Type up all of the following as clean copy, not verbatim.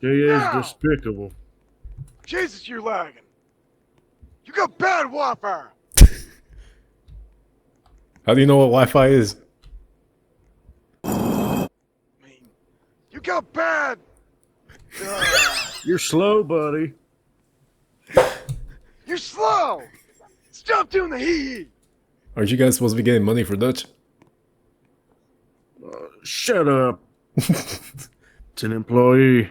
She is No! despicable. Jesus, you're lagging. You got bad Wi-Fi. How do you know what Wi-Fi is? I mean, you got bad. You're slow, buddy. You're slow. Stop doing the hee-hee. Aren't you guys supposed to be getting money for Dutch? Shut up. It's an employee.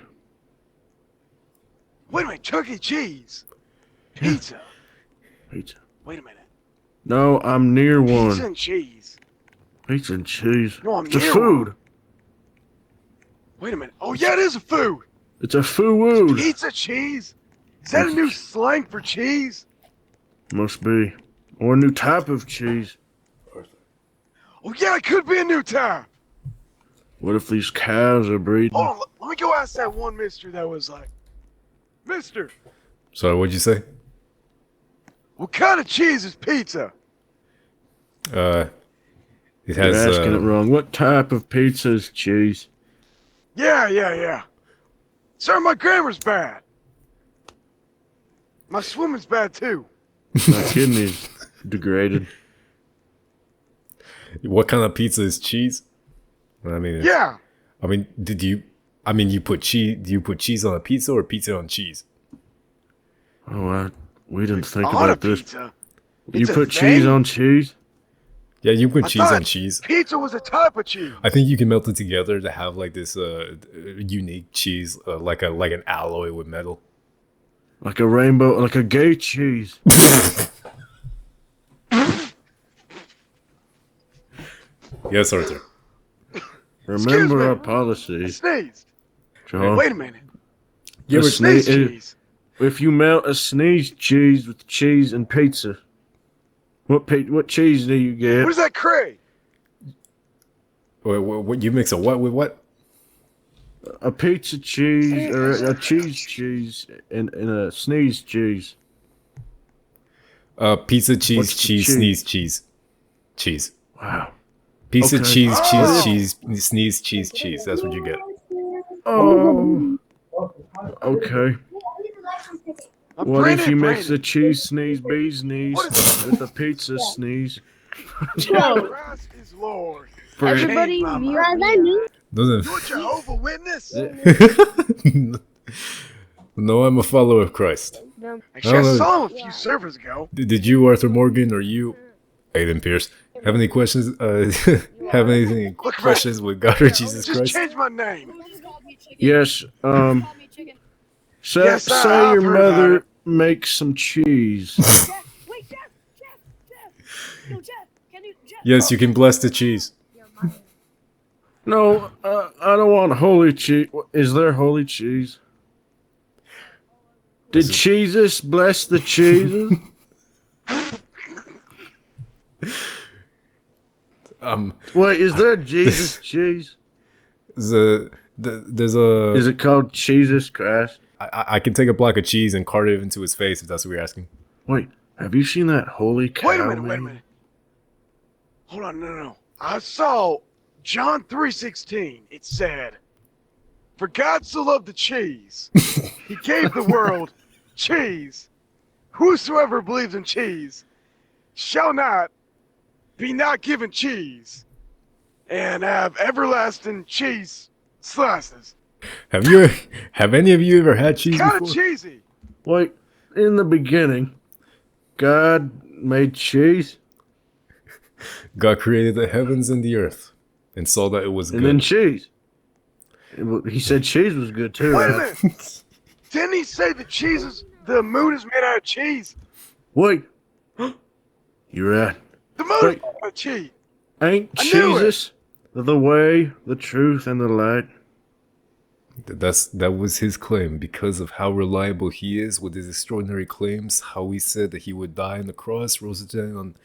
Wait a minute, Chuck E. Cheese. Pizza. Pizza. Wait a minute. No, I'm near one. Pizza and cheese. Pizza and cheese. No, I'm It's a near food. one. Wait a minute. Oh yeah, it is a food. It's a food. Pizza cheese. Is that a new slang for cheese? Must be. Or a new type of cheese. Oh yeah, it could be a new type. What if these cows are breeding? Hold on, let me go ask that one mister that was like, Mister, Sorry, what'd you say? what kind of cheese is pizza? It You're has. asking it wrong. What type of pizza is cheese? Yeah. Sir, my grammar's bad. My swimming's bad too. My kidneys degraded. What kind of pizza is cheese? I mean, Yeah. I mean, you put cheese? Do you put cheese on a pizza or pizza on cheese? Oh, we didn't think On a about this. pizza. You It's a put cheese thing? on cheese? Yeah, you put I cheese on thought cheese. Pizza was a type of cheese. I think you can melt it together to have like this unique cheese, like an alloy with metal. Like a rainbow, like a gay cheese. Yes, Arthur. Remember me. our I policy, sneezed. John. Wait a minute. You ever Sneeze cheese. If you melt a sneeze cheese with cheese and pizza, what cheese do you get? What is that cray? what you mix a what with what? A pizza cheese or a cheese and a sneeze cheese. Pizza cheese, What's the cheese, cheese? sneeze cheese, cheese. Wow. Pizza Okay. cheese, Oh. cheese, sneeze cheese, cheese. That's what you get. Oh. Okay. What if you mix the Brandon. cheese sneeze bee sneeze What is- with the pizza sneeze? Bro, Christ is Lord. everybody, Hey, mute Mama. me. Doesn't. You're a Jehovah Witness. No, I'm a follower of Christ. Actually, I Oh, saw him a few servers ago. Did you, Arthur Morgan, or you, Aiden Pierce, have any questions? Have any questions with God or Jesus Just Christ? change my name. Yes. Say, Yes, say I've your heard about mother it. makes some cheese. Wait, Jeff. Yo, Jeff, can you, Jeff? Yes, you can bless the cheese. No, I don't want holy cheese. Is there holy cheese? Did Cheesus bless the cheeses? Wait, is there Jesus cheese? There's a. Is it called Jesus Christ? I can take a block of cheese and cart it into his face if that's what you're asking. Wait, have you seen that holy cow? Wait a minute. man? Hold on, no. I saw John 3:16. It said, "For God so loved the cheese, He gave the world cheese. Whosoever believes in cheese shall not be not given cheese, and have everlasting cheese slices." Have any of you ever had cheese Kind of before? cheesy. Wait, in the beginning, God made cheese, God created the heavens and the earth and saw that it was and good. then cheese. He said cheese was good too. Wait a right? minute. Didn't he say the moon is made out of cheese? Wait, you're right. The moon Wait. is made out of cheese. Ain't I knew it. Jesus the way, the truth, and the light? That was his claim because of how reliable he is with his extraordinary claims. How he said that he would die on the cross, rose again on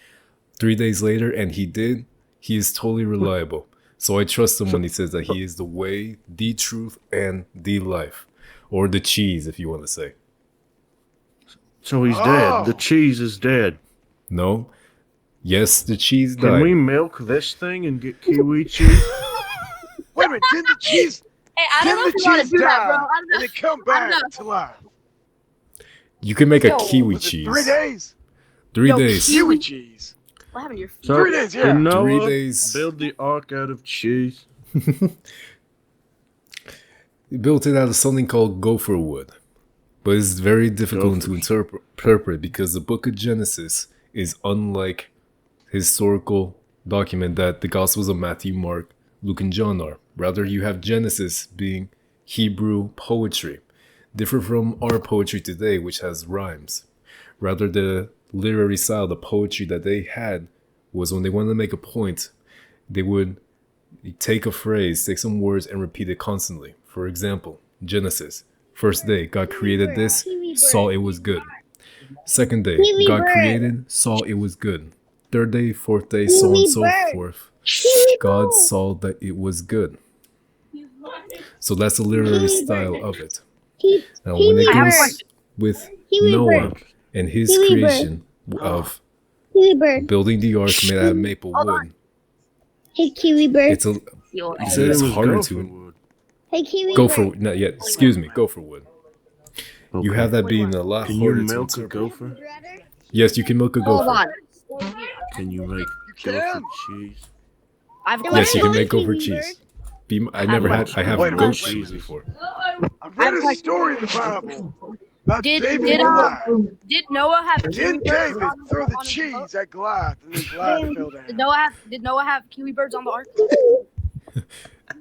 3 days later, and he did. He is totally reliable. So I trust him when he says that he is the way, the truth, and the life, or the cheese, if you want to say. So he's Oh. dead. The cheese is dead. No. Yes, the cheese Can died. we milk this thing and get kiwi cheese? Wait a minute, didn't the cheese Hey, I don't Then know the if you want to cheese do that, bro. die, I don't know. and it come I don't back know. to life. You can make a Yo, kiwi Was it cheese. 3 days? 3 Yo, days. Kiwi cheese. What happened to your feet? So 3 days, did yeah. Noah 3 days. build the ark out of cheese? He built it out of something called gopher wood. But it's very difficult to interpret because the book of Genesis is unlike historical document that the Gospels of Matthew, Mark, Luke, and John are. Rather, you have Genesis being Hebrew poetry, different from our poetry today, which has rhymes. Rather, the literary style, the poetry that they had was when they wanted to make a point, they would take a phrase, take some words, and repeat it constantly. For example, Genesis. First day, God created this, saw it was good. Second day, God created, saw it was good. Third day, fourth day, so on and so forth. God saw that it was good. So that's the literary style of it. Now, when it comes with Noah and his creation of building the ark made out of maple wood, Hey, Kiwi bird. it's a You Yeah, said it's it was harder gopher to- wood. Hey, Kiwi go bird. for not yet. Excuse me, gopher wood. You Okay. have that being a lot Can you harder to milk a interpret. gopher? Yes, you can milk a Hold gopher. on. Can you make You gopher can. cheese? I've Yes, you can Kiwi make gopher bird. cheese. I never had. I have Wait a goat minute. cheese before. I read a story in the Bible about Did David and Goliath. did Noah have kiwi Didn't birds David on throw the on his boat? cheese at Goliath, and then Goliath fell Did down? Noah have kiwi birds on the ark?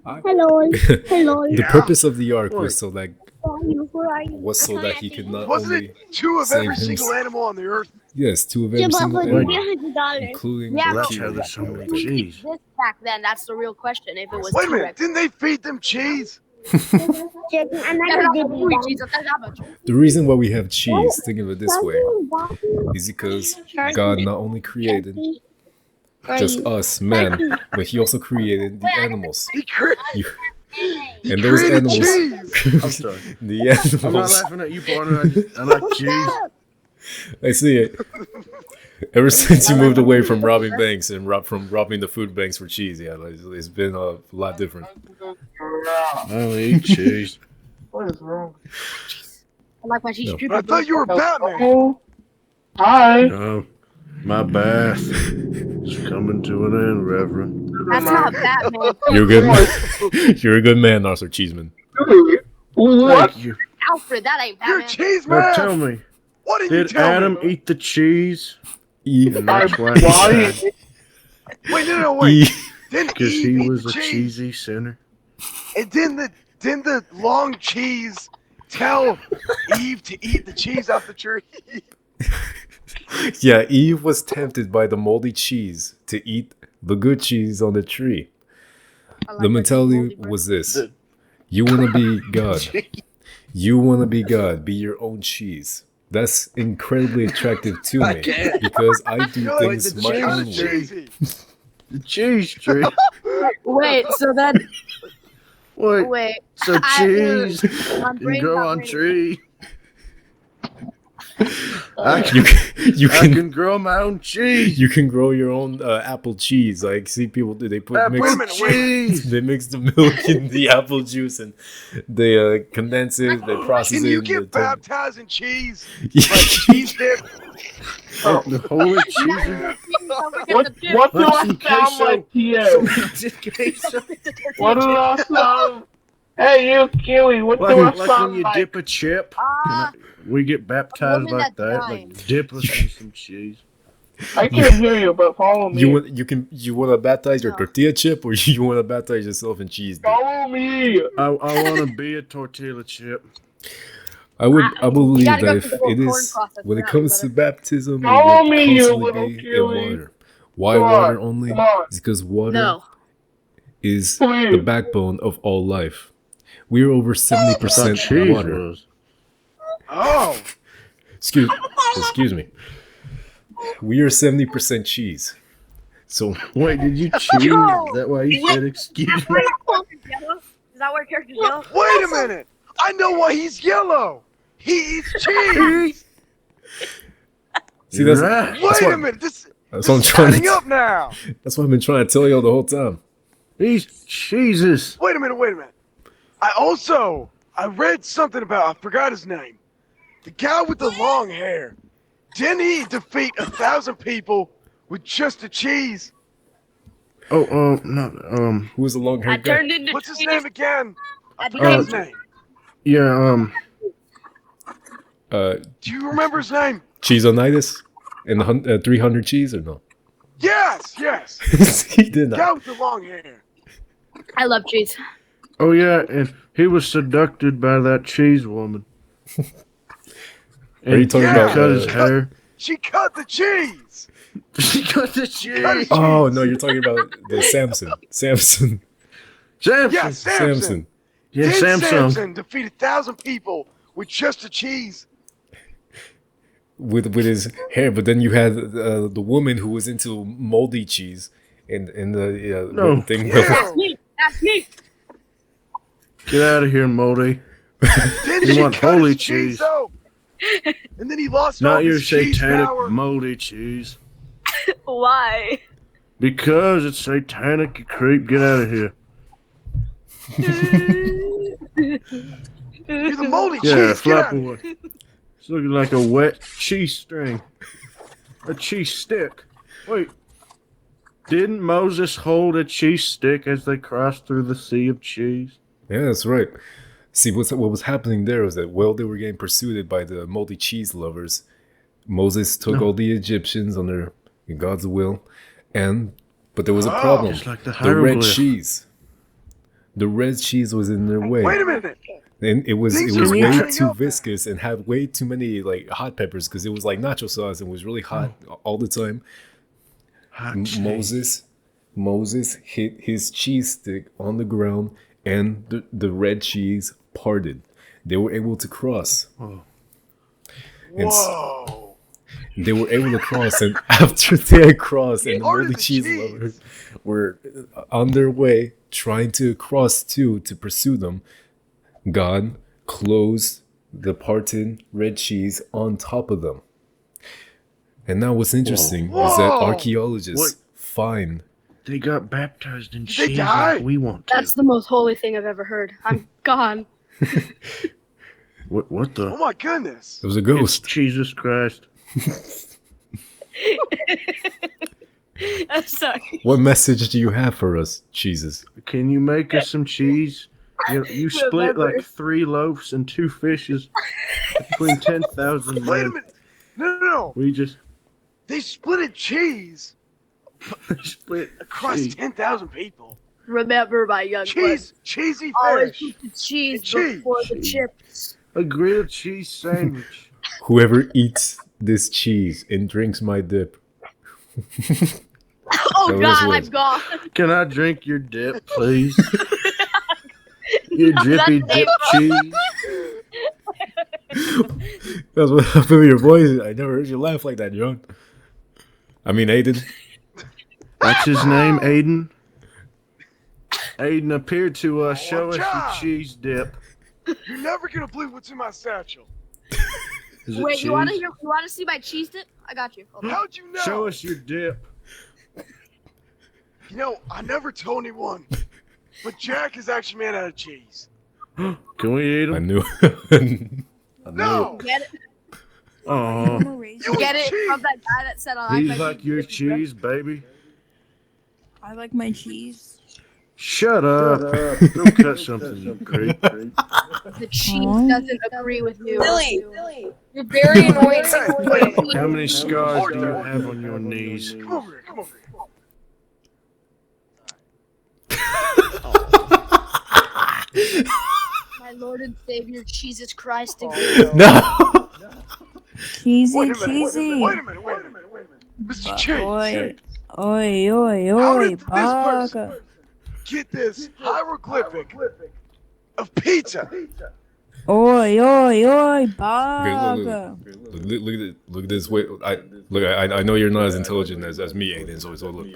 Hello. Hello. The Yeah. purpose of the ark was so that Who are you? was so that he could not Wasn't only it two of save every single himself. animal on the earth? Yes, two of every Jim, single I'll give animal, you $100. including Yeah, the That's but how kiwi. there's so many who eats cheese. this back then? That's the real question. If it was Wait a two minute, didn't they feed them cheese? Chicken, I'm Yeah, not that's gonna chewy give cheese. That's not much. The reason why we have cheese, think of it this way, you is because God not only created that. just us, men, but He also created the animals. He, cre- You, he and those created animals, cheese. I'm sorry. the I'm not animals. laughing at you, Barney. I like cheese. I see it. Ever since you moved away from robbing banks and from robbing the food banks for cheese, yeah, it's been a lot different. I only eat cheese. I like my cheese. No. I thought you were Batman. Oh, hi. Oh, my bath is coming to an end, Reverend. That's not Batman. You're a good man. You're a good man, Arthur Cheeseman. What? Thank you. Alfred, that ain't You're Batman. cheese Now man. tell me, What did you did tell Adam me? eat the cheese? Eve, And that's why he Why? died, Wait, no, wait. Eve. Didn't because Eve he eat was the a cheese? cheesy sinner. And didn't the long cheese tell Eve to eat the cheese off the tree? Yeah, Eve was tempted by the moldy cheese to eat the good cheese on the tree. I like The my mentality cheese. was this: you want to be God. You want to be God. Be your own cheese. That's incredibly attractive to I me can't. because I do You're like, things the my cheese own Kind is of way. cheesy. The cheese tree. Wait, so then Wait, wait. so cheese My can brain's grow not on ready. tree. I You can, you I can can grow my own cheese. you can grow your own apple cheese. Like see people do. They put Apple Wait a mix. minute, cheese. They mix the milk in the apple juice and they condense it. They process Can it. you and get they turn- baptized in cheese? Like cheese dip? Oh, the holy cheese. What do Like I some sound queso. like to you? Queso. What do I sound? Hey, you Kiwi, what do I Like when sound you like? dip a chip. Ah, We get baptized woman like that's that. dying. Like dip us in some cheese. I can't hear you, but follow me. You want to baptize your No. tortilla chip or you want to baptize yourself in cheese dip? Follow me. I want to be a tortilla chip. I you believe gotta go that through the if whole it corn is process when for it that, comes to brother. baptism, it Follow will me, you constantly little be in Kiwi. water. Why Come on, water only? come on. It's because water No. is Please. the backbone of all life. We are over I thought 70% cheese water. was. Oh, Excuse me. We are 70% cheese. So Wait, did you cheese? Is that why you said excuse me? Is that where character's yellow? wait a minute. I know why he's yellow. He eats cheese. see, You're that's right. that's Wait what, a minute. This that's what I'm is trying adding to. up now. That's what I've been trying to tell you all the whole time. He's cheeses. Wait a minute. I read something about, I forgot his name. The guy with the long hair. Didn't he defeat 1,000 people with just a cheese? Oh, no, Who was the long I haired guy? turned into What's his cheese. name again? I I forgot his became name. yeah, Do you remember his name? Cheese-onitis? And 300 cheese or no? Yes, yes. He did The guy not. with the long hair. I love cheese. oh yeah, and he was seducted by that cheese woman. Are you talking Yeah. about? cut his hair? She cut the cheese. She cut the Cut cheese. his Oh cheese. no, you're talking about the Samson. Samson. Yeah, Samson. Samson. Yeah, Did Samsung. Samson defeat 1,000 people with just a cheese? With his hair, but then you had the woman who was into moldy cheese and the No. thing. Yeah. That's me. Get out of here, Moldy. Didn't You she want cut holy his cheese. though? And then he lost all Not your his cheese satanic power. moldy cheese. Why? Because it's satanic, you creep. Get out of here. You're the moldy Yeah, cheese. Get out flap of away. It's looking like a wet cheese string. A cheese stick. Wait. Didn't Moses hold a cheese stick as they crossed through the sea of cheese? Yeah, that's right. See, what was happening there was that while they were getting pursued by the moldy cheese lovers, Moses took all the Egyptians under God's will, but there was a problem. Just like the The red hieroglyph. cheese. The red cheese was in their way. Wait a minute. And it was Things are way adding too up. viscous and had way too many like hot peppers because it was like nacho sauce and was really hot all the time. Hot M- cheese. Moses hit his cheese stick on the ground and the red cheese parted. They were able to cross. Oh. And Whoa. they were able to cross, and after they had crossed and the Parted moldy the cheese cheese. lovers were on their way trying to cross to pursue them, God closed the parted red cheese on top of them. And now what's interesting is that Whoa. archaeologists What? find They got baptized in they cheese die? like we want to. That's the most holy thing I've ever heard. I'm gone. What the? Oh my goodness. it was a It's ghost. Jesus Christ. I'm sorry. What message do you have for us, Jesus? Can you make us some cheese? You split Remember. like 3 loaves and 2 fishes between 10,000 Wait a men. minute. No. We just They split a cheese split across cheese. 10,000 people. Remember, my young Cheesy Always fish. eat the cheese Cheese. before the Cheese. chips. A grilled cheese sandwich. Whoever eats this cheese and drinks my dip. Oh That was God, worse. I'm gone. Can I drink your dip, please? Your No, drippy that's dip cheese. That's what happened with your voice. I never heard you laugh like that, John. I mean, Aiden. That's his name, Aiden. Aiden appeared to show us your John. cheese dip. You're never gonna believe what's in my satchel. Is it Wait, cheese? you want to see my cheese dip? I got you. Hold on. How'd you know? Show us your dip. You know, I never told anyone, but Jack is actually made out of cheese. Can we eat I him? knew. No, Get it? Oh, you Get eat it cheese. from that guy that said I like he's my like your cheese, baby. I like my cheese. Shut up. Go cut something, you creep. The cheese Aw. doesn't agree with you. Billy. You're very annoying. How many scars do you have on your knees? Come over here. Come over here. My Lord and Savior Jesus Christ. No. Cheesy, Wait a minute. cheesy. Wait a minute. Mr. Cheese, Oi, oi, oi, How oi, did this person- baka. get this hieroglyphic of pizza. Okay, Oi, oi, oi, look, baka. look at this. Wait, I know you're not as intelligent as me, Aiden. So look.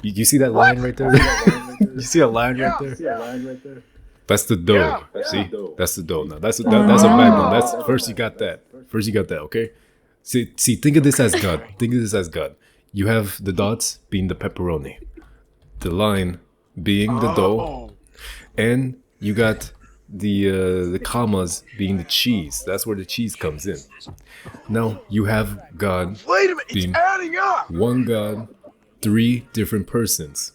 You see that line right there? You see that line right there? That's the dough. Yeah. See, that's the dough. Now that's a backbone. That's first you got that. Okay. See. Think of this as God. You have the dots being the pepperoni, the line being the dough, Oh, and You got the commas being the cheese. That's where the cheese comes in. Now you have God Wait a minute, it's being adding up. one God, three different persons.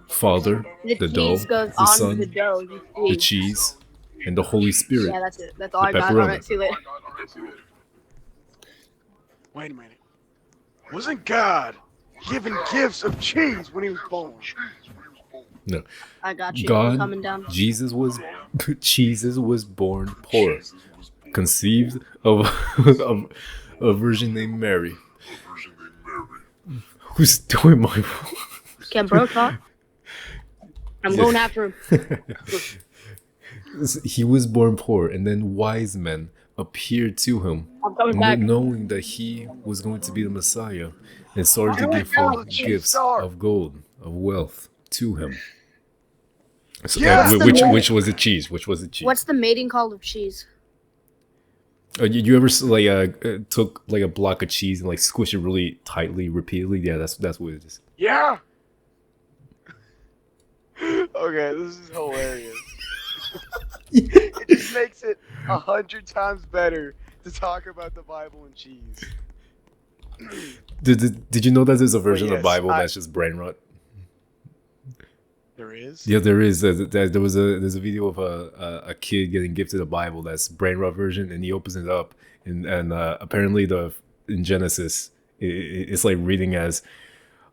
Father, the dough, cheese goes the onto Son, the dough. You the see. cheese, and the Holy Spirit. Yeah, that's it. That's all The I got. pepperoni. All right, see you later. Wait a minute. Wasn't God giving gifts of cheese when he was born? No. I got you. I'm God, coming down. Jesus was born poor, conceived of a virgin named Mary. Who's doing my? Can bro talk? I'm going after him. He was born poor, and then wise men appeared to him, I'm coming back. knowing that he was going to be the Messiah, and started to give Oh, him cheese gifts star. of gold, of wealth to him. So, Yes! which was the cheese? Which was the cheese? What's the mating call of cheese? You ever took like a block of cheese and like squish it really tightly, repeatedly? Yeah, that's what it is. Yeah. Okay, this is hilarious. It just makes it 100 times better to talk about the Bible and cheese. Did you know that there's a version of yes, the Bible that's just brain rot? There is? Yeah, there is. There's a video of a kid getting gifted a Bible that's brain rot version, and he opens it up, and apparently in Genesis it's like reading as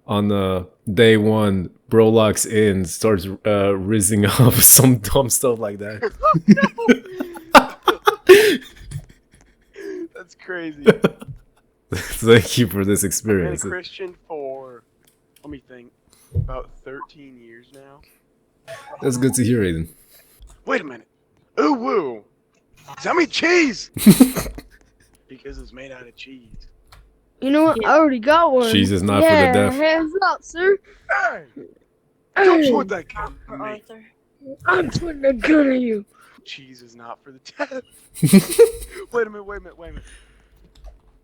on day one, bro locks in, starts rizzing up some dumb stuff like that. That's crazy. Thank you for this I've been a experience. Christian for, let me think, about 13 years now. That's good to hear, Aiden. Wait a minute. Ooh woo. Does that mean cheese? Because it's made out of cheese. You know what? I already got one. Cheese is not for the deaf. Hands up, sir. Hey! Don't point that gun at me. Arthur. I'm putting a gun at you. Cheese is not for the deaf. Wait a minute.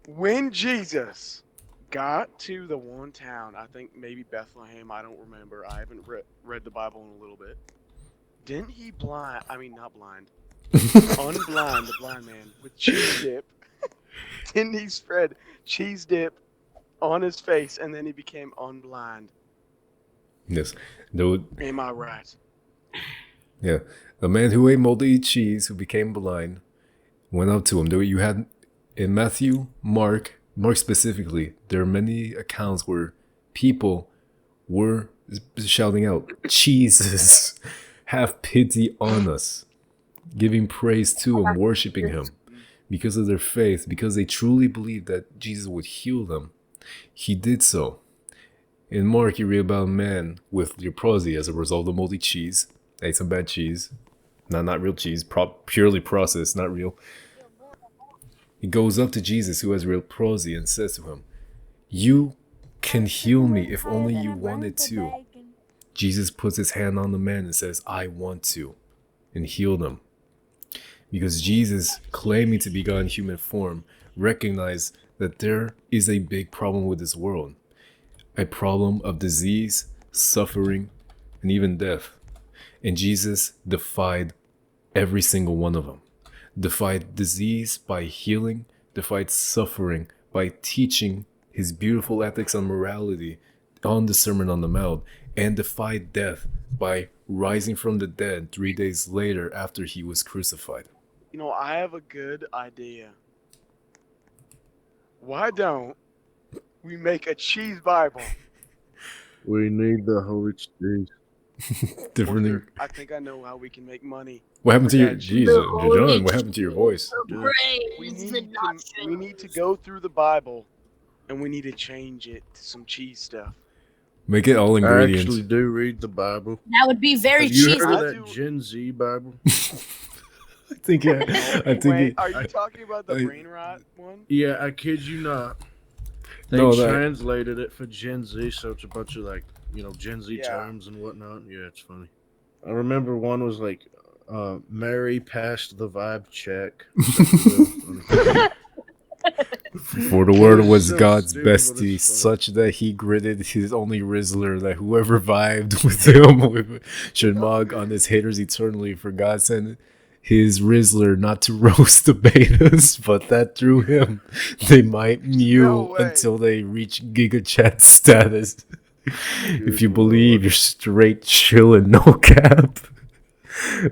When Jesus got to the one town, I think maybe Bethlehem, I don't remember. I haven't read the Bible in a little bit. Didn't he unblind the blind man with cheese dip? Didn't he spread cheese dip on his face and then he became unblind? Yes. Dude. Am I right? Yeah. A man who ate moldy cheese, who became blind, went up to him. You had in Matthew, Mark specifically, there are many accounts where people were shouting out, "Jesus, have pity on us," giving praise to him, worshiping him because of their faith, because they truly believed that Jesus would heal them. He did so. In Mark, you read about a man with leprosy as a result of moldy cheese. Ate some bad cheese. Not real cheese, purely processed, not real. He goes up to Jesus, who has leprosy, and says to him, "You can heal me if only you wanted to." Jesus puts his hand on the man and says, "I want to," and healed him. Because Jesus, claiming to be God in human form, recognized that there is a big problem with this world. A problem of disease, suffering, and even death. And Jesus defied every single one of them. Defied disease by healing, defied suffering by teaching his beautiful ethics on morality on the Sermon on the Mount, and defied death by rising from the dead 3 days later after he was crucified. You know, I have a good idea. Why don't we make a cheese Bible? We need the Holy Cheese. Different thing. I think I know how we can make money. What happened to your Yeah, Jesus, John? What happened to your voice? We need to go through the Bible, and we need to change it to some cheese stuff. Make it all I ingredients. actually do read the Bible. That would be very Have you cheesy. heard I of do- that Gen Z Bible? I think Wait, are you talking about the brain rot one? Yeah, I kid you not. They No, that- translated it for Gen Z, so it's a bunch of like, Gen Z Yeah. terms and whatnot. Yeah, it's funny. I remember one was like, Mary passed the vibe check. For the word was So God's stupid, but it's bestie, funny. such that he gritted his only Rizzler, that whoever vibed with him should mog on his haters eternally. For God sent his Rizzler not to roast the betas, but that through him they might mew No way. until they reach Giga Chat status. If you Good believe, Lord. you're straight chillin', no cap.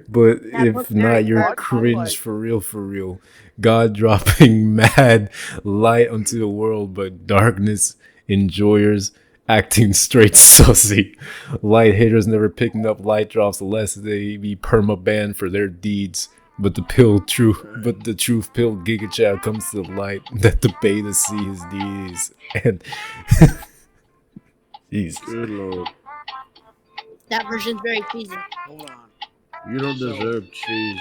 But That if book's not, very you're dark. cringe for real, for real. God dropping mad light onto the world, but darkness enjoyers acting straight sussy. Light haters never picking up light drops unless they be perma banned for their deeds. But the truth pill Giga Chat comes to the light that the beta see his deeds. And Jesus. Good Lord. That version's very cheesy. Hold on. You don't deserve cheese.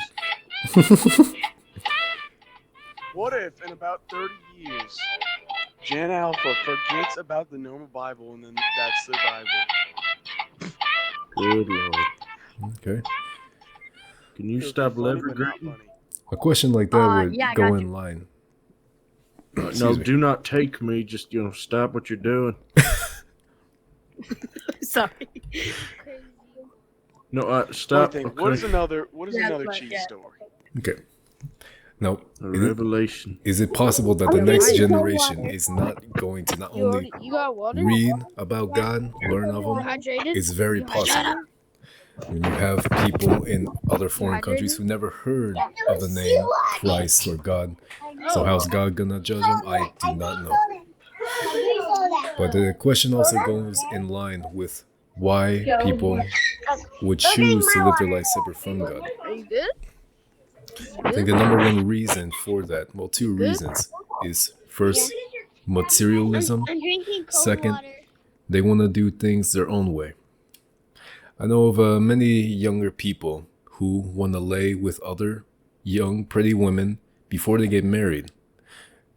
What if in about 30 years, Gen Alpha forgets about the normal Bible and then that's their Bible? Good Lord. Okay. Can you It would be stop funny, lever but not greeting? funny. A question like that would Yeah, I go got in you. line. No, Excuse me. do not take me. Just, stop what you're doing. Sorry. No, One stop. thing. Okay. What is another Yeah, cheese yeah. story? Okay. Now, A is it, revelation. is it possible that the next generation is not going to not only got water? read about God, learn of Him? Hydrated? It's very possible. When you have people in other foreign countries who never heard of the name Christ or God. So how's God gonna judge them? I do not know. But the question also goes in line with why people would choose to live their life separate from God. Are you good? I think the number one reason for that, well, two reasons, is first, materialism. I'm drinking cold Second, water. they want to do things their own way. I know of many younger people who want to lay with other young, pretty women before they get married.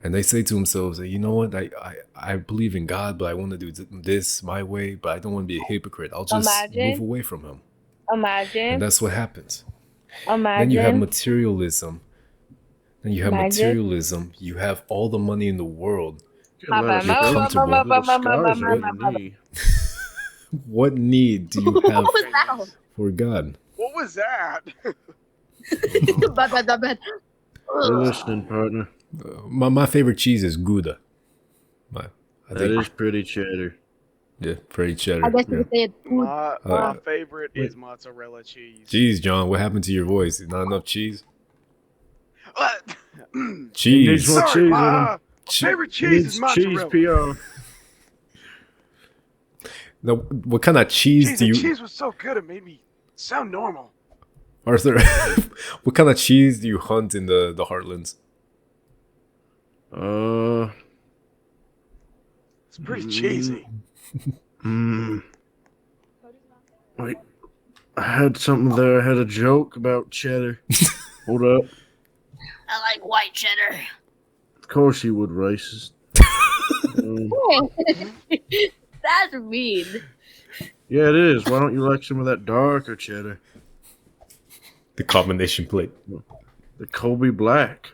And they say to themselves, you know what, I believe in God, but I want to do this my way, but I don't want to be a hypocrite. I'll just move away from him. And that's what happens. Then you have materialism. You have all the money in the world. Got a lot of You're comfortable. little scars on your knee. What need do you have What was that? for God? What was that? Bad. You're listening, partner. My favorite cheese is Gouda. I That think, is pretty cheddar. yeah, pretty cheddar. I guess you Yeah. could say it's food. My favorite is mozzarella cheese. Jeez, John, what happened to your voice? Not enough cheese? What? Cheese. What Sorry, cheese my in favorite It cheese needs is cheese mozzarella. PR. Now, what kind of cheese Jeez, do the you, cheese was so good it made me sound normal. Arthur? What kind of cheese do you hunt in the Heartlands? It's pretty cheesy. Wait, I had something there. I had a joke about cheddar. Hold up. I like white cheddar. Of course you would, racist. That's mean. Yeah, it is. Why don't you like some of that darker cheddar? The combination plate. The Colby Black.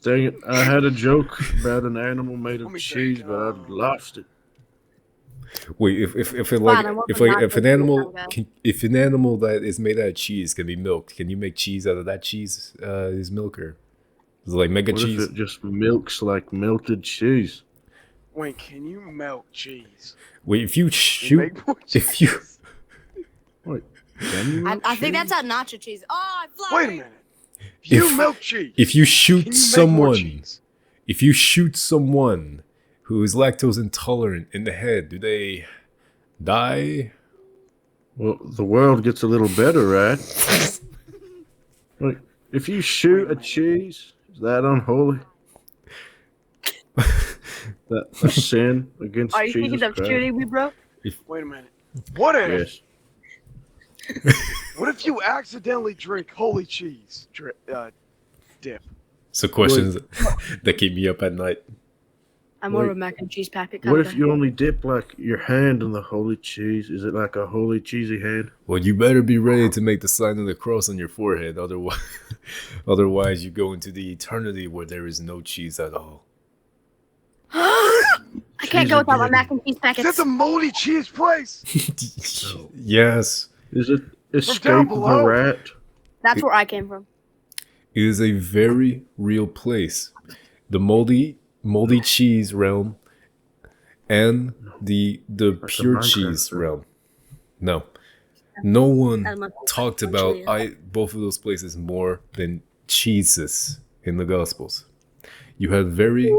Dang it, I had a joke about an animal made Let of me cheese, think, but I've lost it. Wait, if it Fine, like I want if my like if an nachos animal now. if an animal that is made out of cheese can be milked, can you make cheese out of that cheese? Is milker? Is it like mega What cheese? if it just milks like melted cheese? Wait, can you melt cheese? Wait, if you And shoot, make more if you cheese? Can you milk I think cheese? that's how nacho cheese. Oh, I fly. Wait a minute. If you If- melt cheese, if you can shoot you make more someone, cheese? if you shoot someone who is lactose intolerant in the head, do they die? Well, the world gets a little better, right? Like, if you shoot a cheese, is that unholy? That a sin against Are you Jesus thinking of Christ? shooting me, bro? Wait a minute. What if? Yes. What if you accidentally drink holy cheese dip? So questions that keep me up at night. I'm more of a Wait. mac and cheese packet kind What of if guy. you only dip like your hand in the holy cheese? Is it like a holy cheesy hand? Well, you better be ready to make the sign of the cross on your forehead. Otherwise, you go into the eternity where there is no cheese at all. I can't go without my again. mac and cheese Is that packets. the moldy cheese place? Yes, Is it down Escape the below. Rat? That's where I came from. it is a very real place. The moldy cheese realm and the pure Minecraft cheese realm. realm. No one That must- talked about actually, both of those places more than Cheesus in the Gospels. You had very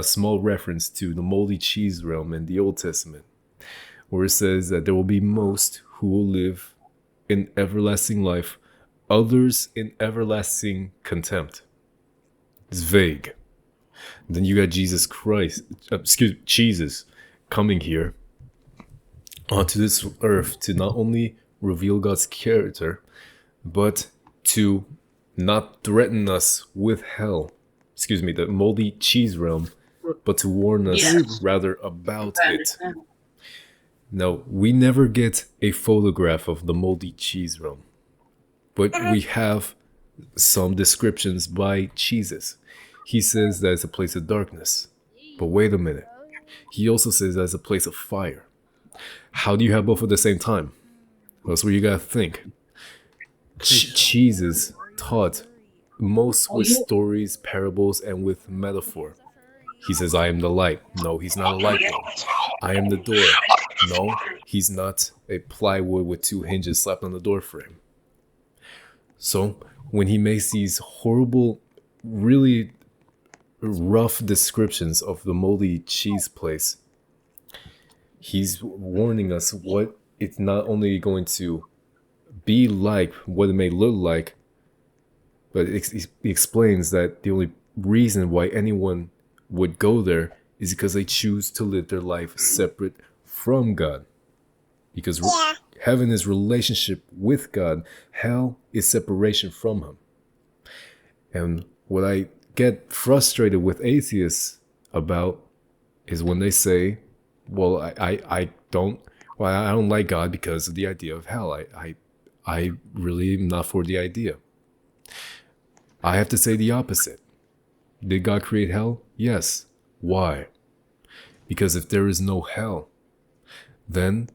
small reference to the moldy cheese realm in the Old Testament, where it says that there will be most who will live in everlasting life, others in everlasting contempt. It's vague. Then you got Jesus coming here onto this earth to not only reveal God's character, but to not threaten us with hell. The moldy cheese realm, but to warn us rather about it. Now, we never get a photograph of the moldy cheese realm, but we have some descriptions by Cheesus. He says that it's a place of darkness. But wait a minute. He also says that it's a place of fire. How do you have both at the same time? Well, that's where you gotta think. Cheesus taught most with stories, parables, and with metaphor. He says, I am the light. No, he's not a light bulb. I am the door. No, he's not a plywood with two hinges slapped on the door frame. So, when he makes these horrible, really rough descriptions of the moldy cheese place, he's warning us what it's not only going to be like, what it may look like, but he explains that the only reason why anyone would go there is because they choose to live their life separate from God. Because heaven is relationship with God, hell is separation from Him. And what I get frustrated with atheists about is when they say, well, I don't like God because of the idea of hell. I really am not for the idea. I have to say the opposite. Did God create hell? Yes. Why? Because if there is no hell, then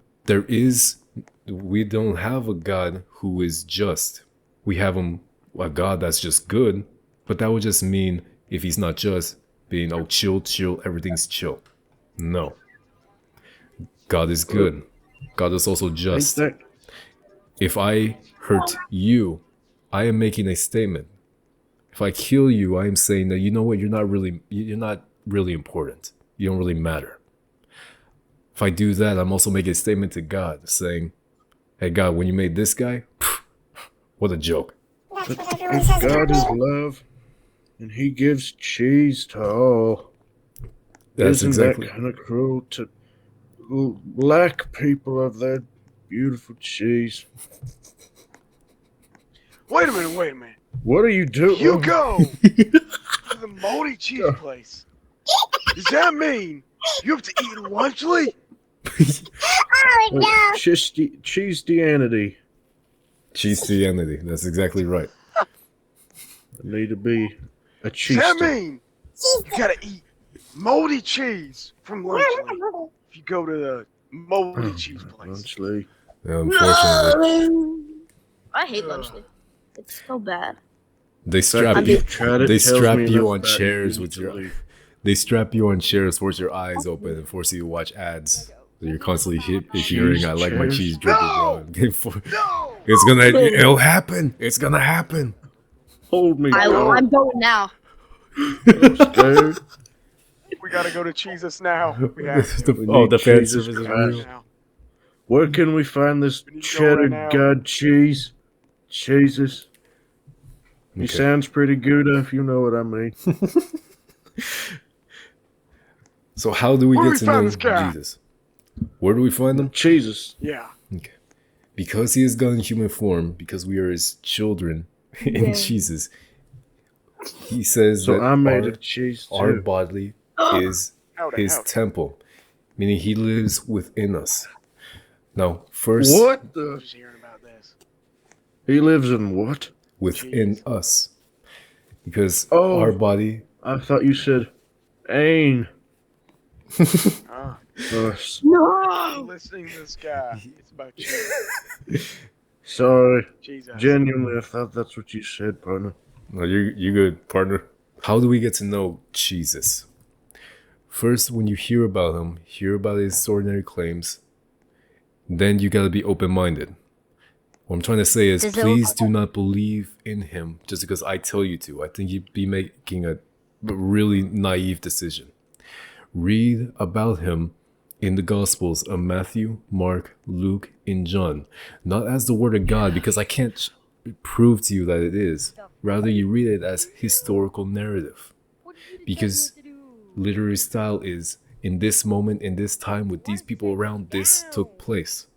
we don't have a God who is just. We have a God that's just good, but that would just mean if he's not just, being, chill, everything's chill. No. God is good. God is also just. If I hurt you, I am making a statement. If I kill you, I am saying that, you know what, you're not really important. You don't really matter. If I do that, I'm also making a statement to God saying, hey God, when you made this guy, what a joke. But if God is love and he gives cheese to all, That's isn't exactly. that kind of cruel to lack people of their beautiful cheese? Wait a minute. What are you doing? You go to the moldy cheese place. Does that mean you have to eat lunchly? Cheese-dianity. Cheese-dianity. That's exactly right. I need to be a Does cheese. that mean you gotta eat moldy cheese from lunchly if you go to the moldy cheese place? Lunchly. Unfortunately, I hate lunchly. It's so bad. they strap You've tried it, they tells strap me you enough on about chairs you with to your leave. they strap you on chairs, force your eyes open, and force you to watch ads. So you're constantly hearing, I like my chairs. cheese dripping No! on. No! It'll happen. It's gonna happen. Hold me, I'm dog. going now. I'm scared. We gotta go to Cheesus now. We have to. The fan Jesus service is Christ. real. Now. Where can we find this We need to go cheddar right now. god cheese? Jesus. He Okay. sounds pretty good if you know what I mean. So how do we Where get we to find know this guy? Jesus? Where do we find him? Jesus. Yeah. Okay. Because he is God in human form, because we are his children in Yeah. Jesus, He says So that I'm made of cheese our too. body is Howdy, his howdy. temple, meaning he lives within us. Now, first, What the? Just hearing about this. He lives in what? within Jeez. us, because Oh. our body. I thought you said Ain. Ah, Us. No. listening to this guy. It's about cheese. Sorry. Jesus. Genuinely, I thought that's what you said, partner. No, you good, partner. How do we get to know Jesus? First, when you hear about him, hear about his extraordinary claims, then you gotta be open-minded. What I'm trying to say is, Does it please look- do not believe in him just because I tell you to. I think you'd be making a really naive decision. Read about him in the Gospels of Matthew, Mark, Luke, and John. Not as the Word of God, because I can't prove to you that it is. Rather, you read it as historical narrative. Because literary style is, in this moment, in this time, with these people around, this took place.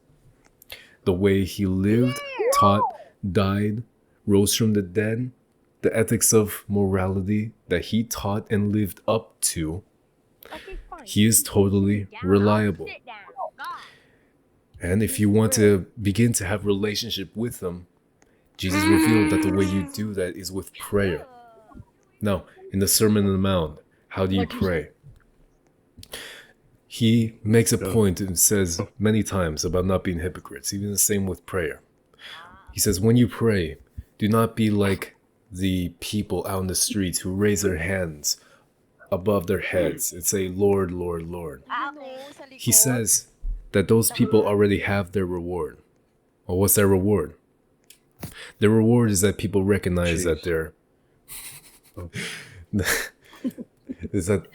The way he lived, taught, died, rose from the dead, the ethics of morality that he taught and lived up to, Okay, fine. he is totally reliable. Sit down. And if you want to begin to have relationship with him, Jesus revealed that the way you do that is with prayer. Now, in the Sermon on the Mount, how do you pray? He makes a point and says many times about not being hypocrites, even the same with prayer. He says, when you pray, do not be like the people out in the streets who raise their hands above their heads and say, Lord, Lord, Lord. He says that those people already have their reward. Well, what's their reward? Their reward is that people recognize that they're... is that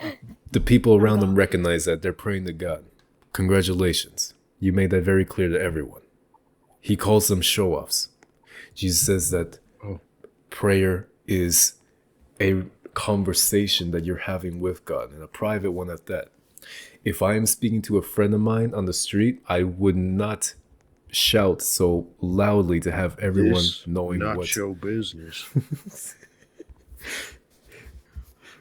the people around them recognize that they're praying to God. Congratulations. You made that very clear to everyone. He calls them show-offs. Jesus says that prayer is a conversation that you're having with God, and a private one at that. If I am speaking to a friend of mine on the street, I would not shout so loudly to have everyone This knowing not what... your business.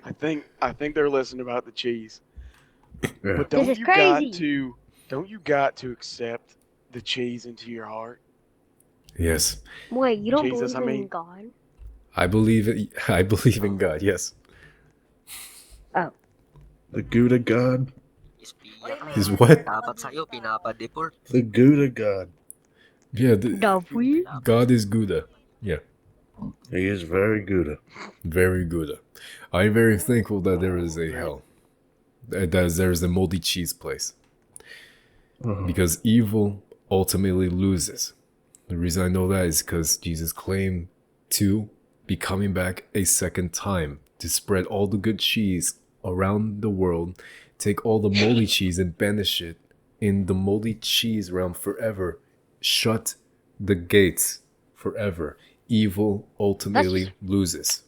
I think they're listening about the cheese. Yeah. But This is crazy. don't you got to accept the cheese into your heart? Yes. Wait, you don't Jesus, believe I in mean- God? I believe in God, yes. The Gouda God. His what? Dapat sa'yo, pinapa-deport. The Gouda God. Yeah, Duffy? God is Gouda. Yeah, He is very Gouda. very Gouda. I'm very thankful that there is a hell. That there's a moldy cheese place. Because evil ultimately loses. The reason I know that is because Jesus claimed to be coming back a second time to spread all the good cheese around the world, take all the moldy cheese and banish it in the moldy cheese realm forever, shut the gates forever. Evil ultimately loses.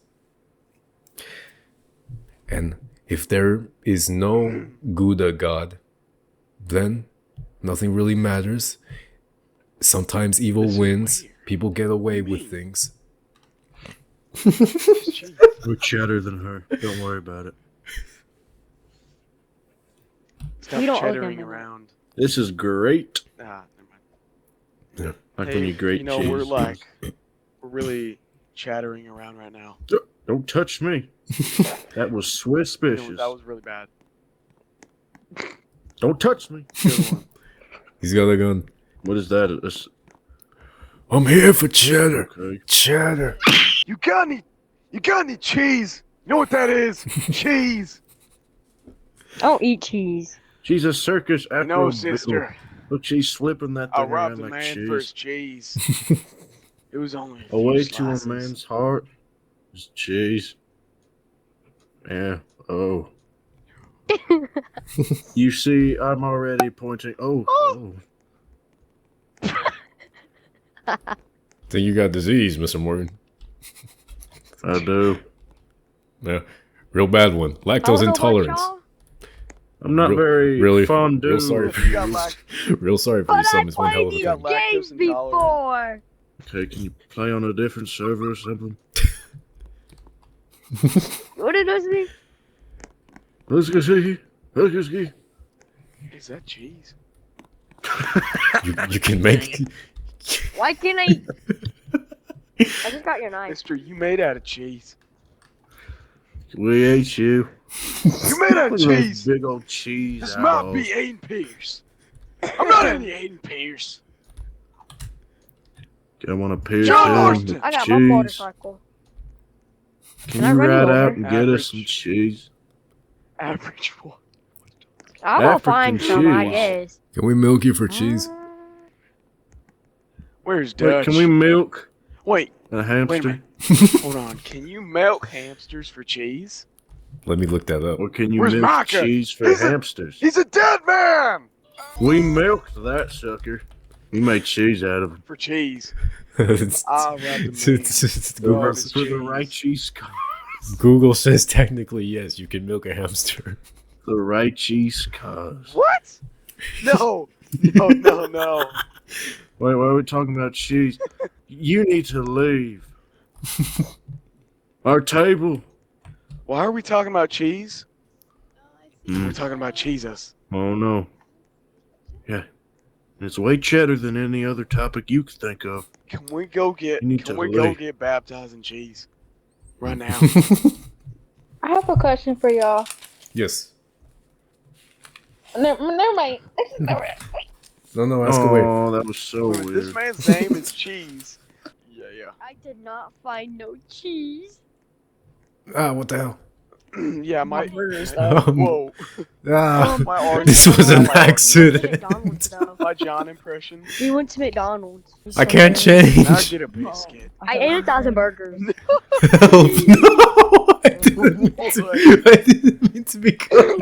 And if there is no Gouda God, then nothing really matters. Sometimes evil wins. People get away with things. We're cheddar than her. Don't worry about it. Stop We don't owe chattering them around. This is great. Ah, never mind. Like Hey, when you grate you know, cheese. we're really chattering around right now. Don't touch me. That was You know, suspicious. that was really bad. Don't touch me. Good one. He's got a gun. What is that? It's- I'm here for cheddar. okay. Cheddar. You got any cheese? You know what that is? Cheese. I don't eat cheese. She's a circus after No, a sister. biddle. Look, she's flipping that I thing robbed around a like man cheese. for his cheese. It was only a few Away to a slices. man's heart is cheese. Yeah. Oh. You see, I'm already pointing. Oh. Think you got disease, Mr. Morgan. I do. Yeah. Real bad one. I Lactose don't know about intolerance. y'all, I'm not Real- very really, fondue. real sorry for You you. got lac- Real sorry for But you, I son. It's one hell of played a these got thing. lactose games intolerant. before. Okay, can you play on a different server or something? What did it say? Let's go see. Let's go see. Is that cheese? You can make. Why can't I? I just got your knife. Mister, you made out of cheese. We ate you. You made out of Look at those cheese. big old cheese. This might eyeballs. be Aiden Pierce. I'm not any Aiden Pierce. I want to pierce John in Marston. the I got my cheese. motorcycle. Can I you run you ride over? out and get us Average. some cheese? Average one. I will find African some, I cheese. guess. Can we milk you for cheese? Where's Wait, Dutch? can we milk Wait, a wait a hamster? minute. Hold on. Can you milk hamsters for cheese? Let me look that up. Or can you Where's milk Micah? cheese for He's a- hamsters? He's a dead man! We milked that sucker. We made cheese out of him. For cheese. It's- I'll wrap the it's man. Google, Garbage. For the cheese. right cheese cause. Google says technically yes, you can milk a hamster. The right cheese cause. What? No. No. Wait, why are we talking about cheese? You need to leave. Our table. Why are we talking about cheese? We're Mm. talking about Cheesus. Oh no. Yeah. It's way cheddar than any other topic you could think of. Can we go get You need to leave. baptized in cheese? Right now. I have a question for y'all. Yes. Never mind. No, ask away. Oh, that was so This weird. man's name is Cheese. Yeah. I did not find no cheese. Ah, what the hell? Yeah, my burgers, whoa. Ah, My arm- this was an my arm- accident. McDonald's though. My John impression. We went to McDonald's. I can't change. Now get a biscuit. I ate 1,000 burgers. Help! No, I didn't mean to be good.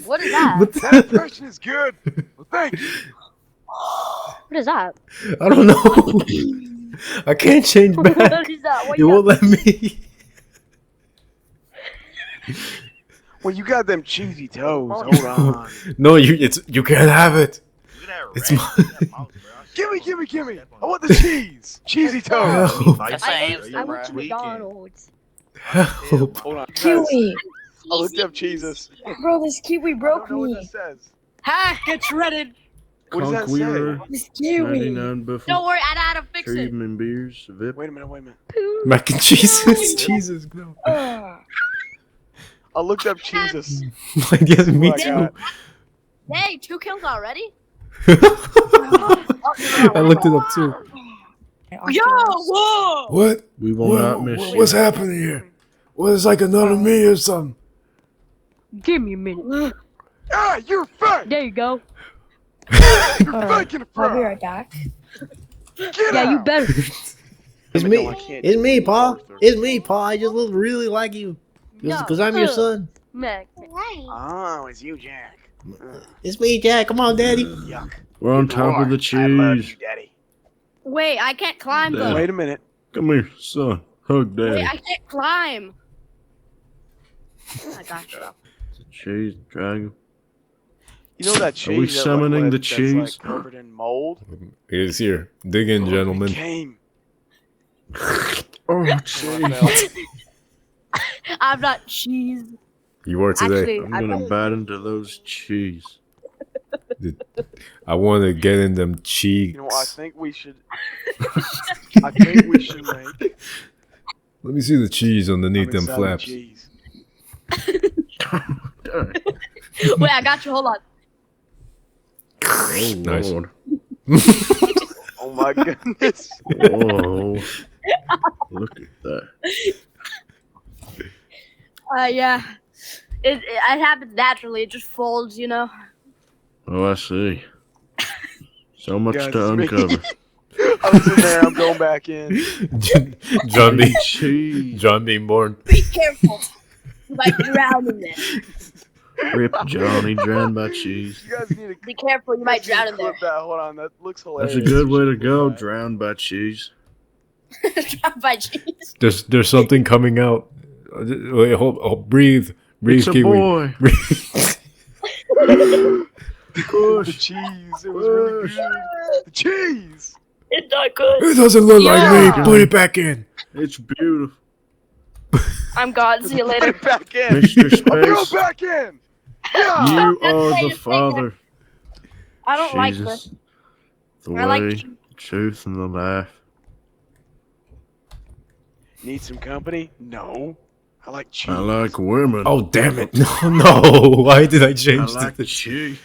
What is that? What That the- impression is good. Well, thank you. What is that? I don't know. I can't change back. What is that? What You won't let me. Well, you got them cheesy toes. Hold on. No, you can't have it. It's mine. Gimme. I want the cheese. Cheesy toes. Help! I went to McDonald's. Help! Hold on. Kiwi. I looked up Cheesus. Bro, this kiwi I broke don't know what me. that says. Ha! Get shredded. What does that say? Conqueror, This kiwi. 99 buffalo, Don't worry, I know how to fix it. treatment beers, VIP. Wait a minute. Mac and cheese. Jesus, no. Ugh. I looked up Cheesus. I guess me Oh my too. God. Hey, 2 kills already? I looked it up too. Yo, whoa! What? We will not miss you. What's happening here? What is like another me or something? Give me a minute. Ah, you're fake. There you go. You're Alright, fake in the I'll be front. right back. Get Yeah, out. you better. It's me. It's me, Pa. It's me, Pa. I just really like you. Because I'm your son. Mac. Oh, it's you, Jack. It's me, Jack. Come on, Daddy. Yuck. We're on top of the I love cheese. you, Daddy. Wait, I can't climb though. Wait a minute. Come here, son. Hug Wait, daddy. I can't climb. I got you. Cheese, dragon. You know that cheese? we that, summoning like, the that's, cheese? Like, covered in mold. It is here. Dig in, It gentlemen. came. Oh, cheese. I'm not cheese. You are today. Actually, I'm I'm gonna bite into those cheese. I want to get in them cheeks. You know, I think we should. I think we should make. Let me see the cheese underneath them inside the flaps. cheese. Dang. Wait, I got you. Hold on. Oh, Nice. Lord. Oh my goodness. Whoa. Look at that. Yeah. It happens naturally. It just folds, you know. Oh, I see. So much Guys, to it's me. uncover. I was in there. I'm going back in. John B. Cheese. John being born. Be careful. You might drown in there. Rip Johnny, drowned by cheese. You guys need to. Be careful. You might drown in there. Clip that. Hold on. That looks hilarious. That's a good way to You should go, clip that. drowned by cheese. Drown by cheese. There's something coming out. Wait, hold, breathe, It's a Kiwi. boy. Breathe. The Push. cheese. It was really good. The cheese. It's not good. It doesn't look like Yeah. me. Put it back in. It's beautiful. I'm God. See you later. Get back in. Mr. I'm going Space, back in. Yeah. you That's are why the you're Father. I don't like Jesus, this. the I like way, cheese. the truth, and the life. Need some company? No. I like cheese. I like women. Oh damn it! No! Why did I I change like the? cheese.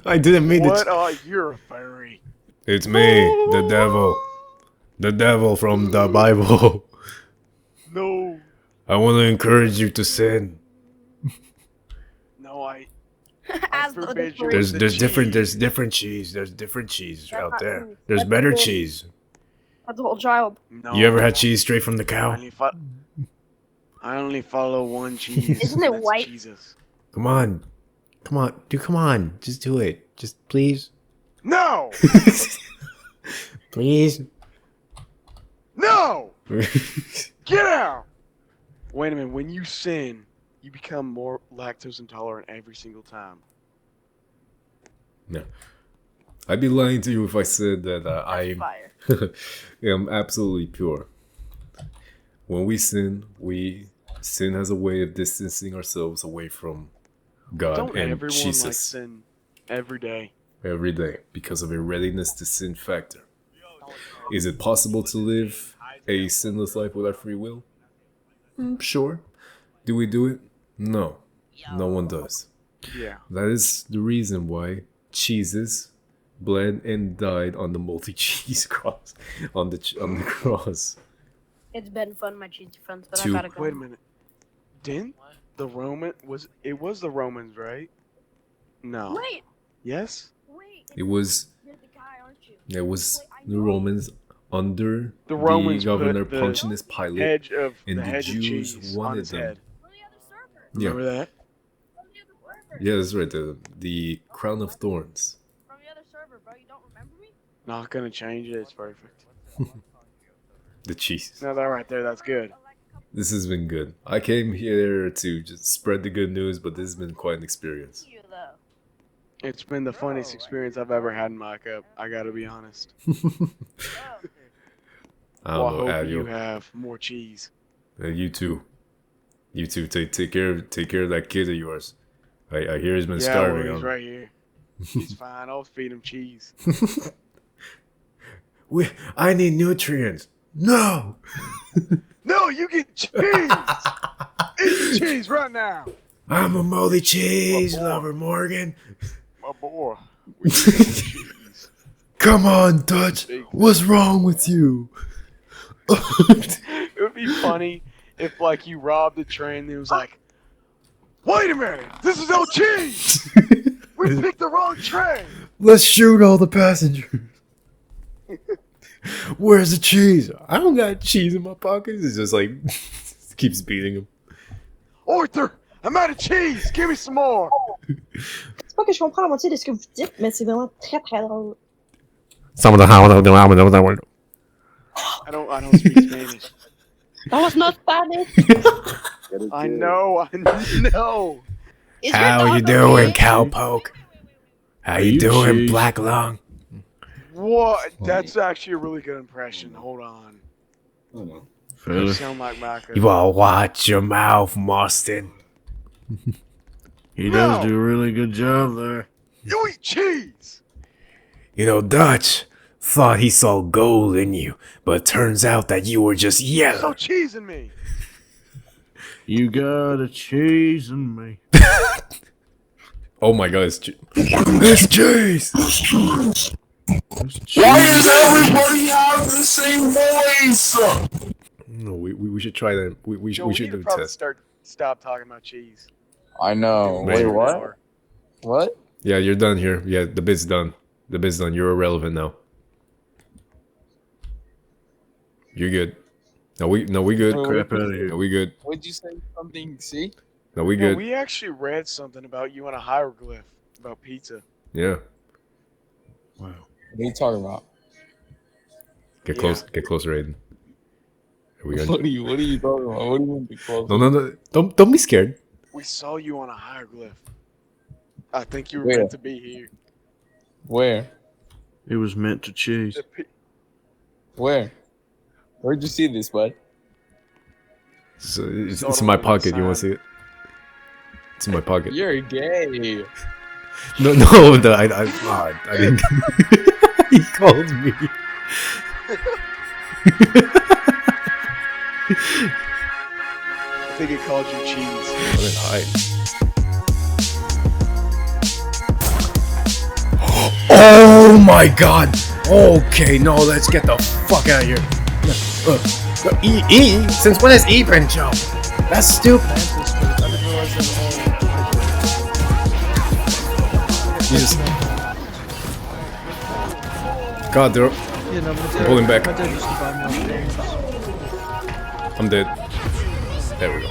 I didn't mean What? it. Oh, you're a furry. It's me, the devil from the Bible. No. I want to encourage you to sin. No, I As the forbid you. There's The different cheese. There's different cheese That's out not there. cheese. There's That's better good. cheese. That's a whole child. No. You ever had cheese straight from the I cow? only follow one cheese. Isn't it That's white? Jesus. Come on, dude, come on, just do it, just please, No. please. No. Get out. Wait a minute. When you sin, you become more lactose intolerant every single time. No, I'd be lying to you if I said that I Fire. am absolutely pure. When we sin has a way of distancing ourselves away from God Don't and everyone Jesus like sin every day? every day because of a readiness to sin factor. Is it possible to live a sinless life without free will? Sure. Do we do it? No. No one does. Yeah. That is the reason why Cheesus bled and died on the multi-cheese cross on the cross. It's been fun, my cheesy friends, but I Two. gotta go. Wait a minute. Didn't the Roman was the Romans, right? No. Wait, Yes. wait. It was You're the guy, aren't you? It was the Romans under The Romans governor put the Pontius Pilate, Hedge of and the the hedge of Jews cheese wanted on his them. head. On the other server. Yeah, Remember that? On the other server. yeah, that's right. The crown of thorns. From the other server, bro. You don't remember me? Not gonna change it. It's perfect. The cheese. No, that right there. That's good. This has been good. I came here to just spread the good news, but this has been quite an experience. You though. It's been the funniest experience I've ever had in my cup. I gotta be honest. I Well, don't know, I hope you Adil. have more cheese. You too. You too. Take care of that kid of yours. I hear he's been Yeah, starving. well, he's right here. He's fine. I'll feed him cheese. I need nutrients. No. No, you get cheese. Eat the cheese right now. I'm a moldy cheese boy. lover, Morgan. My boy. We need some cheese. Come on, Dutch. What's wrong with you? It would be funny if, like, you robbed a train and it was like, wait a minute, this is no cheese. We picked the wrong train. Let's shoot all the passengers. Where's the cheese? I don't got cheese in my pockets. It's just like keeps beating him. Arthur, I'm out of cheese. Give me some more. C'est pas que je comprends la moitié de ce que vous dites, mais c'est vraiment très très drôle. I don't speak Spanish. That was not Spanish. I know. Is How your you dog doing, okay? cowpoke? How you You doing, cheese. black lung? What? That's actually a really good impression. Hold on. You Fella. sound like Micah. You all watch your mouth, Marston. He does No. do a really good job there. You eat cheese. You know, Dutch thought he saw gold in you, but turns out that you were just So yellow. cheesing me. You got a cheese in me. Oh my god, it's cheese! Why does everybody have the same voice? No, we should try that. We Joe, we should need do to a probably test. stop talking about cheese. I know. Wait, what? What? Yeah, you're done here. Yeah, the bit's done. The bit's done. You're irrelevant now. You're good. No, we good. Wait, Crap out of here. No, we good. Would you say something? See? No, we No, good. we actually read something about you on a hieroglyph about pizza. Yeah. Wow. What are you talking about? Get close. Get closer, Aiden. Are we good? What are you talking about? What do you mean be close? No. Don't be scared. We saw you on a hieroglyph. I think you were Where? meant to be here. Where? It was meant to cheese. The pi- Where? Where'd you see this, bud? So it's in my pocket. You want to see it? It's in my pocket. You're gay. No, I didn't. He called me. I think it called you cheese. I didn't hide. Oh my god! Okay, no, let's get the fuck out of here. E? Since when has E been jumped? That's stupid. Jesus. God, they're pulling back. I'm dead. There we go.